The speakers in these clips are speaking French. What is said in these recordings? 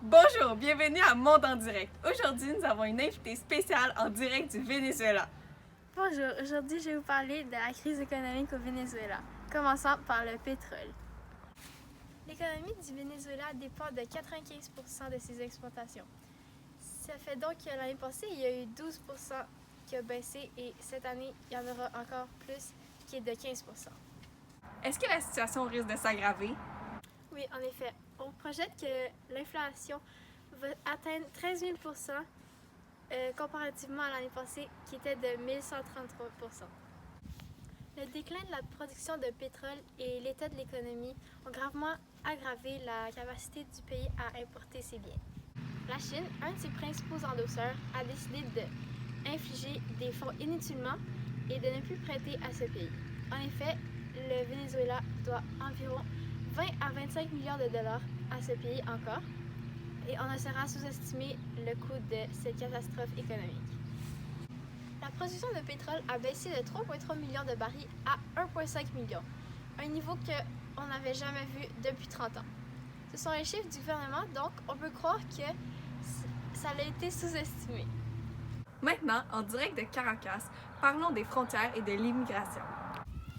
Bonjour, bienvenue à Monde en direct. Aujourd'hui, nous avons une invitée spéciale en direct du Venezuela. Bonjour, aujourd'hui je vais vous parler de la crise économique au Venezuela, commençant par le pétrole. L'économie du Venezuela dépend de 95% de ses exportations. Ça fait donc que l'année passée, il y a eu 12% qui a baissé et cette année, il y en aura encore plus qui est de 15%. Est-ce que la situation risque de s'aggraver? Oui, en effet, on projette que l'inflation va atteindre 13 000 comparativement à l'année passée qui était de 1133 %. Le déclin de la production de pétrole et l'état de l'économie ont gravement aggravé la capacité du pays à importer ses biens. La Chine, un de ses principaux endosseurs, a décidé d'infliger des fonds inutilement et de ne plus prêter à ce pays. En effet, le Venezuela doit environ 20 à 25 milliards de dollars à ce pays encore, et on ne saura sous-estimer le coût de cette catastrophe économique. La production de pétrole a baissé de 3,3 millions de barils à 1,5 million, un niveau qu'on n'avait jamais vu depuis 30 ans. Ce sont les chiffres du gouvernement, donc on peut croire que ça a été sous-estimé. Maintenant, en direct de Caracas, parlons des frontières et de l'immigration.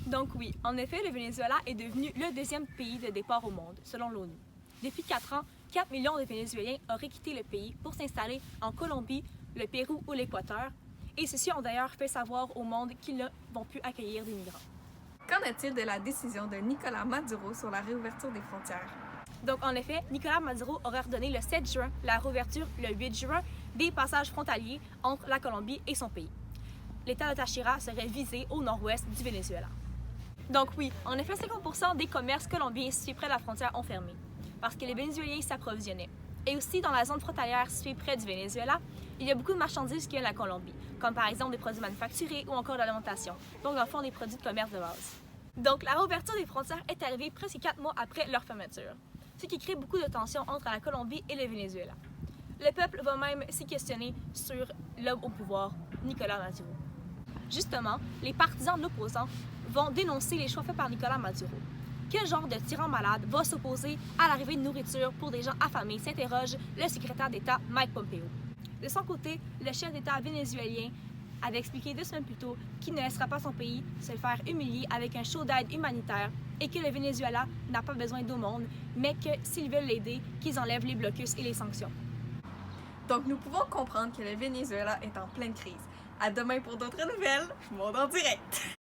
Donc oui, en effet, le Venezuela est devenu le deuxième pays de départ au monde, selon l'ONU. Depuis 4 ans, 4 millions de Vénézuéliens auraient quitté le pays pour s'installer en Colombie, le Pérou ou l'Équateur, et ceux-ci ont d'ailleurs fait savoir au monde qu'ils ne vont plus accueillir des migrants. Qu'en est-il de la décision de Nicolás Maduro sur la réouverture des frontières? Donc en effet, Nicolás Maduro aurait ordonné le 7 juin la réouverture le 8 juin des passages frontaliers entre la Colombie et son pays. L'État de Táchira serait visé au nord-ouest du Venezuela. Donc oui, en effet, 50% des commerces colombiens situés près de la frontière ont fermé, parce que les Vénézuéliens s'approvisionnaient. Et aussi, dans la zone frontalière située près du Venezuela, il y a beaucoup de marchandises qui viennent de la Colombie, comme par exemple des produits manufacturés ou encore de l'alimentation, donc dans le fond des produits de commerce de base. Donc la réouverture des frontières est arrivée presque 4 mois après leur fermeture, ce qui crée beaucoup de tensions entre la Colombie et le Venezuela. Le peuple va même s'y questionner sur l'homme au pouvoir, Nicolás Maduro. Justement, les partisans de l'opposant vont dénoncer les choix faits par Nicolás Maduro. Quel genre de tyran malade va s'opposer à l'arrivée de nourriture pour des gens affamés, s'interroge le secrétaire d'État Mike Pompeo. De son côté, le chef d'État vénézuélien avait expliqué 2 semaines plus tôt qu'il ne laissera pas son pays se faire humilier avec un show d'aide humanitaire et que le Venezuela n'a pas besoin d'eau monde, mais que s'ils veulent l'aider, qu'ils enlèvent les blocus et les sanctions. Donc nous pouvons comprendre que le Venezuela est en pleine crise. À demain pour d'autres nouvelles. Monde en direct!